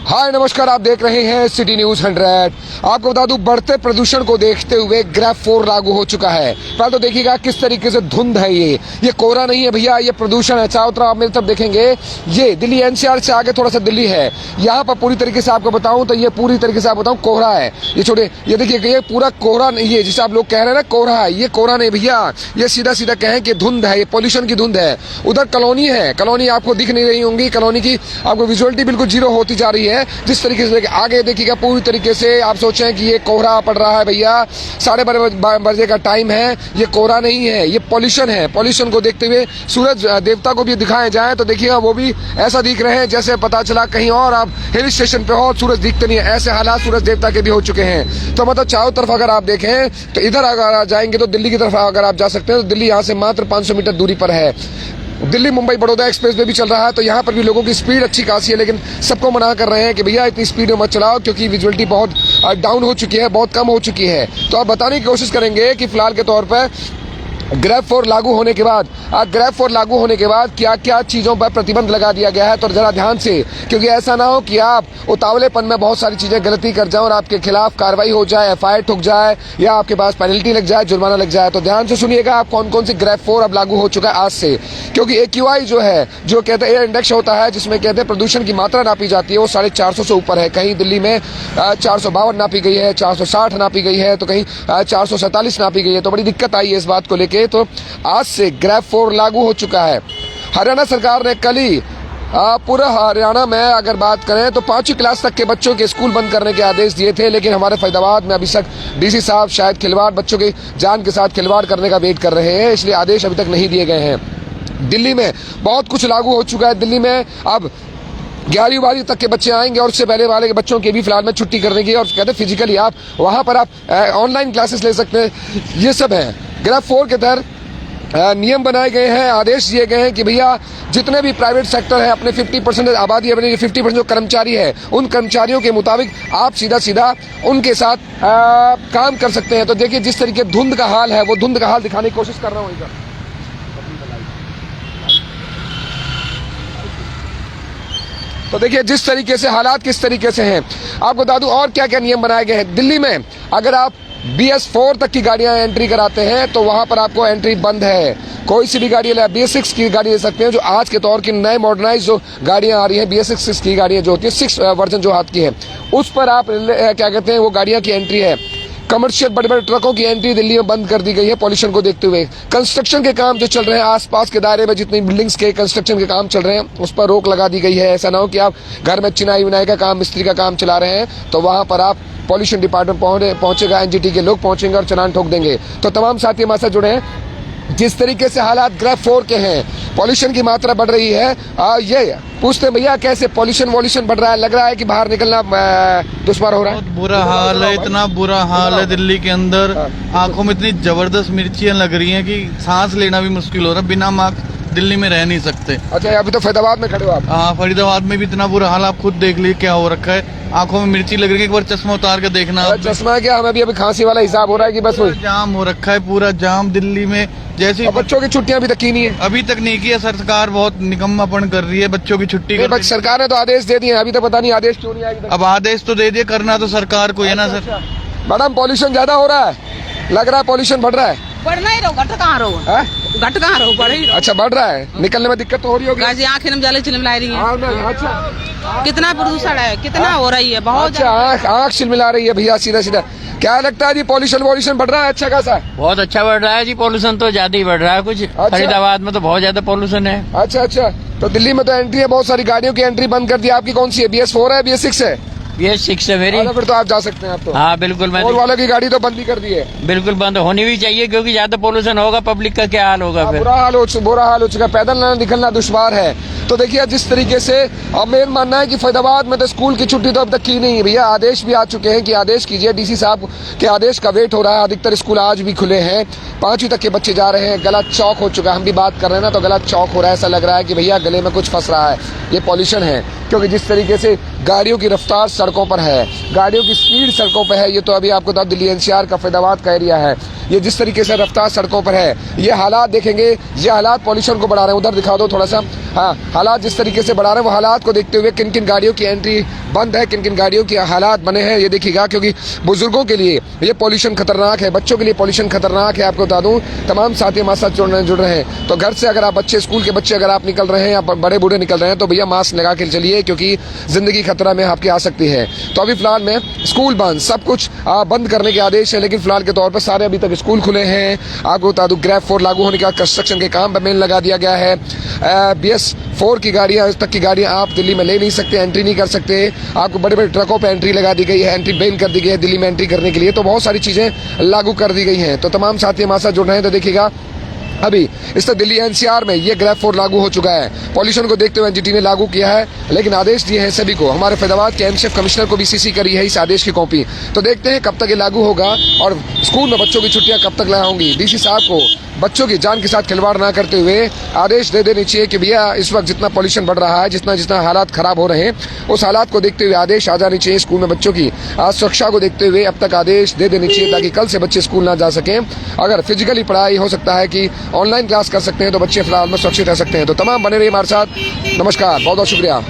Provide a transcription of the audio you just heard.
हाय नमस्कार, आप देख रहे हैं सिटी न्यूज 100। आपको बता दूं, बढ़ते प्रदूषण को देखते हुए ग्रेफ 4 लागू हो चुका है। पहले तो देखिएगा किस तरीके से धुंध है। ये कोहरा नहीं है भैया, ये प्रदूषण है। चारों तरफ आप मेरी तरफ देखेंगे, ये दिल्ली एनसीआर से आगे थोड़ा सा दिल्ली है। यहाँ पर पूरी तरीके से आपको बताऊं तो ये पूरी तरीके से आप बताऊं कोहरा है। ये छोटे, ये देखिए, ये पूरा कोहरा नहीं है जिसे आप लोग कह रहे हैं ना कोहरा है, ये कोहरा नहीं भैया, ये सीधा सीधा कहें कि धुंध है, ये पॉल्यूशन की धुंध है। उधर कॉलोनी है, कॉलोनी आपको दिख नहीं रही होंगी, कॉलोनी की आपको विजुअलिटी बिल्कुल जीरो होती जा रही है। जिस तरीके से आगे देखिएगा, पूरी तरीके से आप सोचें कि ये कोहरा पड़ रहा है भैया, 12:30 बजे का टाइम है। ये कोहरा नहीं है, ये पॉल्यूशन है। पॉल्यूशन को देखते हुए सूरज देवता को भी दिखाए जाए तो देखिएगा वो भी ऐसा दिख रहे हैं जैसे पता चला कहीं और आप हिल स्टेशन पे हो, सूरज दिखते नहीं है। ऐसे हालात सूरज देवता के भी हो चुके हैं। तो मतलब चारों तरफ अगर आप देखें तो इधर अगर जाएंगे तो दिल्ली की तरफ अगर आप जा सकते हैं तो दिल्ली यहाँ से मात्र 500 मीटर दूरी पर है। दिल्ली मुंबई बड़ौदा एक्सप्रेस वे भी चल रहा है, तो यहाँ पर भी लोगों की स्पीड अच्छी खासी है, लेकिन सबको मना कर रहे हैं कि भैया इतनी स्पीड में मत चलाओ क्योंकि विजुअलिटी बहुत डाउन हो चुकी है, बहुत कम हो चुकी है। तो आप बताने की कोशिश करेंगे कि फिलहाल के तौर पर ग्रेफ 4 लागू होने के बाद क्या क्या चीज़ों पर प्रतिबंध लगा दिया गया है। तो जरा ध्यान से, क्योंकि ऐसा ना हो कि आप उतावलेपन में बहुत सारी चीज़ें गलती कर जाए और आपके खिलाफ कार्रवाई हो जाए, एफआईआर ठुक जाए या आपके पास पेनल्टी लग जाए, जुर्माना लग जाए। तो ध्यान से सुनिएगा आप कौन कौन सी ग्रेफ 4 अब लागू हो चुका है आज से। क्योंकि AQI जो है, जो कहते हैं एयर इंडेक्स होता है, जिसमें कहते हैं प्रदूषण की मात्रा नापी जाती है, वो 450 से ऊपर है। कहीं दिल्ली में 452 नापी गई है, 460 नापी गई है, तो कहीं 447 नापी गई है। तो बड़ी दिक्कत आई है इस बात को लेके। तो आज से ग्रेफ 4 लागू हो चुका है। हरियाणा सरकार ने कल ही पूरा हरियाणा में अगर बात करें तो 5वीं क्लास तक के बच्चों के स्कूल बंद करने के आदेश दिए थे, लेकिन हमारे फरीदाबाद में अभी तक डीसी साहब शायद खिलवाड़, बच्चों की जान के साथ खिलवाड़ करने का वेट कर रहे हैं, इसलिए आदेश अभी तक नहीं दिए गए हैं। दिल्ली में बहुत कुछ लागू हो चुका है। दिल्ली में अब 11वीं 12वीं तक के बच्चे आएंगे और उससे पहले वाले के बच्चों की भी फिलहाल में छुट्टी करने की, और कहते हैं फिजिकली आप वहां पर आप ऑनलाइन क्लासेस ले सकते हैं। ये सब है। ग्रेफ 4 के तहत नियम बनाए गए हैं, आदेश दिए गए हैं कि भैया जितने भी प्राइवेट सेक्टर है, अपने 50% आबादी है, अपने 50% जो कर्मचारी है, उन कर्मचारियों के मुताबिक आप सीधा सीधा उनके साथ काम कर सकते हैं। तो देखिए जिस तरीके धुंध का हाल है, वो धुंध का हाल दिखाने की कोशिश कर रहा हूँ इधर। तो देखिए जिस तरीके से हालात किस तरीके से हैं। आपको बता दूं और क्या क्या नियम बनाए गए हैं। दिल्ली में अगर आप BS4 तक की गाड़ियां एंट्री कराते हैं तो वहां पर आपको एंट्री बंद है। कोई सी भी गाड़ी ले, BS6 की गाड़ी ले सकते हैं, जो आज के तौर की नए मॉडर्नाइज जो गाड़ियां आ रही हैं, BS6 की गाड़ियां जो होती है, 6 वर्जन जो हाथ की है, उस पर आप क्या कहते हैं वो गाड़ियां की एंट्री है। कमर्शियल बड़े बड़े ट्रकों की एंट्री दिल्ली में बंद कर दी गई है पॉल्यूशन को देखते हुए। कंस्ट्रक्शन के काम जो चल रहे हैं, आसपास के दायरे में जितनी बिल्डिंग्स के कंस्ट्रक्शन के काम चल रहे हैं, उस पर रोक लगा दी गई है। ऐसा ना हो कि आप घर में चिनाई विनाई का काम, मिस्त्री का काम चला रहे हैं तो वहां पर आप पॉल्यूशन डिपार्टमेंट पहुंचेगा, NGT के लोग पहुंचेंगे और चालान ठोक देंगे। तो तमाम साथी हमारे साथ जुड़े हैं। जिस तरीके से हालात ग्रेफ 4 के हैं, पॉल्यूशन की मात्रा बढ़ रही है। ये पूछते हैं भैया कैसे पॉल्यूशन बढ़ रहा है, लग रहा है कि बाहर निकलना दुश्वार हो रहा है। बहुत बुरा हाल है, इतना बुरा हाल है दिल्ली के अंदर। आंखों में इतनी जबरदस्त मिर्चियां लग रही हैं कि सांस लेना भी मुश्किल हो रहा है। बिना मास्क दिल्ली में रह नहीं सकते। अच्छा, अभी तो फरीदाबाद में खड़े हो आप? हाँ, फरीदाबाद में भी इतना बुरा हाल, आप खुद देख लीजिए क्या हो रखा है। आंखों में मिर्ची लग रही है, एक बार चश्मा उतार के देखना। चश्मा क्या, हमें भी अभी खांसी वाला हिसाब हो रहा है कि बस वही जाम हो रखा है, पूरा जाम दिल्ली में। जैसे बच्चों की छुट्टियां अभी तक की नहीं है, अभी तक नहीं की है। सरकार बहुत निकम्मापन कर रही है, बच्चों की छुट्टी सरकार ने तो आदेश दे दिए, अभी तो पता नहीं आदेश क्यों नहीं आएगा। अब आदेश तो दे दिए, करना तो सरकार को है ना सर। मैडम पॉल्यूशन ज्यादा हो रहा है, लग रहा है पॉल्यूशन बढ़ रहा है। बढ़ना ही रहो, घट कहाँ रहो, घट कहाँ रहो, बढ़ ही रहो। अच्छा, बढ़ रहा है, निकलने में दिक्कत तो हो रही होगी। गाजी आंखें नम जाले चिलमिला रही है। अच्छा, कितना प्रदूषण है, कितना हो रही है, बहुत। अच्छा, आँख चिलमिला रही है भैया सीधा सीधा। क्या लगता है जी, पॉल्यूशन बढ़ रहा है अच्छा खासा? बहुत अच्छा बढ़ रहा है जी, पॉल्यूशन तो ज्यादा ही बढ़ रहा है कुछ। फरीदाबाद में तो बहुत ज्यादा पॉल्यूशन है। अच्छा, तो दिल्ली में तो एंट्री है, बहुत सारी गाड़ियों की एंट्री बंद कर दी। आपकी कौन सी है, BS4 है, BS6 है? BS6 है मेरी। फिर तो आप जा सकते हैं आप तो। हाँ बिल्कुल, मैं वालों की गाड़ी तो बंद ही कर दी है। बिल्कुल बंद होनी भी चाहिए, क्योंकि ज्यादा पॉल्यूशन होगा पब्लिक का क्या हाल होगा। फिर बुरा हाल हो चुका है, पैदल निकलना दुश्वार है। तो देखिए जिस तरीके से, अब मेरा मानना है कि फरीदाबाद में तो स्कूल की छुट्टी तो अब तक की नहीं है भैया। आदेश भी आ चुके हैं कि आदेश कीजिए, DC साहब के आदेश का वेट हो रहा है। अधिकतर स्कूल आज भी खुले हैं, 5वीं तक के बच्चे जा रहे हैं। गला चौक हो चुका है, हम भी बात कर रहे हैं ना तो गला चौक हो रहा है। ऐसा लग रहा है कि भैया गले में कुछ फंस रहा है। ये पॉल्यूशन है, क्योंकि जिस तरीके से गाड़ियों की रफ्तार सड़कों पर है, गाड़ियों की स्पीड सड़कों पर है। ये तो अभी आपको दिल्ली NCR का फरीदाबाद का एरिया है। ये जिस तरीके से रफ्तार सड़कों पर है, ये हालात देखेंगे, ये हालात पॉल्यूशन को बढ़ा रहे हैं। उधर दिखा दो थोड़ा सा, हाँ, हालात जिस तरीके से बढ़ा रहे हैं वो हालात को देखते हुए किन किन गाड़ियों की एंट्री बंद है, किन किन गाड़ियों के हालात बने हैं ये देखिएगा, क्योंकि बुजुर्गों के लिए ये पॉल्यूशन खतरनाक है, बच्चों के लिए पॉल्यूशन खतरनाक है। आपको बता दूं तमाम साथी हमारे साथ जुड़ रहे हैं, तो घर से अगर आप बच्चे, स्कूल के बच्चे अगर आप निकल रहे हैं या बड़े बूढ़े निकल रहे हैं तो भैया मास्क लगा के चलिए, क्योंकि जिंदगी खतरा में आपकी आ सकती है। तो अभी फिलहाल में स्कूल बंद, सब कुछ बंद करने के आदेश है, लेकिन फिलहाल के तौर पर सारे अभी तक स्कूल खुले हैं। आपको बता दूं ग्रैब 4 लागू होने के बाद कंस्ट्रक्शन के काम पर बैन लगा दिया गया है। BS4 की गाड़ियां तक की गाड़ियां आप दिल्ली में ले नहीं सकते, एंट्री नहीं कर सकते। आपको बड़े बड़े ट्रकों पे एंट्री लगा दी गई है, एंट्री बैन कर दी गई है दिल्ली में एंट्री करने के लिए। तो बहुत सारी चीजें लागू कर दी गई हैं। तो तमाम साथी हमारे साथ जुड़ रहे हैं, तो देखिएगा अभी इस तरह दिल्ली NCR में ये ग्रैब 4 लागू हो चुका है। पॉल्यूशन को देखते हुए NGT ने लागू किया है, लेकिन आदेश दिए हैं सभी को। हमारे फैजाबाद के एमसीएफ कमिश्नर को भी CC करी है इस आदेश की कॉपी। तो देखते हैं कब तक ये लागू होगा और स्कूल में बच्चों की छुट्टियां कब तक लगाऊंगी। DC साहब को बच्चों की जान के साथ खिलवाड़ ना करते हुए आदेश दे देनी चाहिए कि भैया इस वक्त जितना पॉल्यूशन बढ़ रहा है, जितना हालात खराब हो रहे हैं, उस हालात को देखते हुए आदेश आ जानी चाहिए। स्कूल में बच्चों की सुरक्षा को देखते हुए अब तक आदेश दे देनी चाहिए, ताकि कल से बच्चे स्कूल ना जा सकें। अगर फिजिकली पढ़ाई हो सकता है कि ऑनलाइन क्लास कर सकते हैं तो बच्चे फिलहाल में सुरक्षित रह सकते हैं। तो तमाम बने रहिए हमारे साथ। नमस्कार, बहुत बहुत शुक्रिया।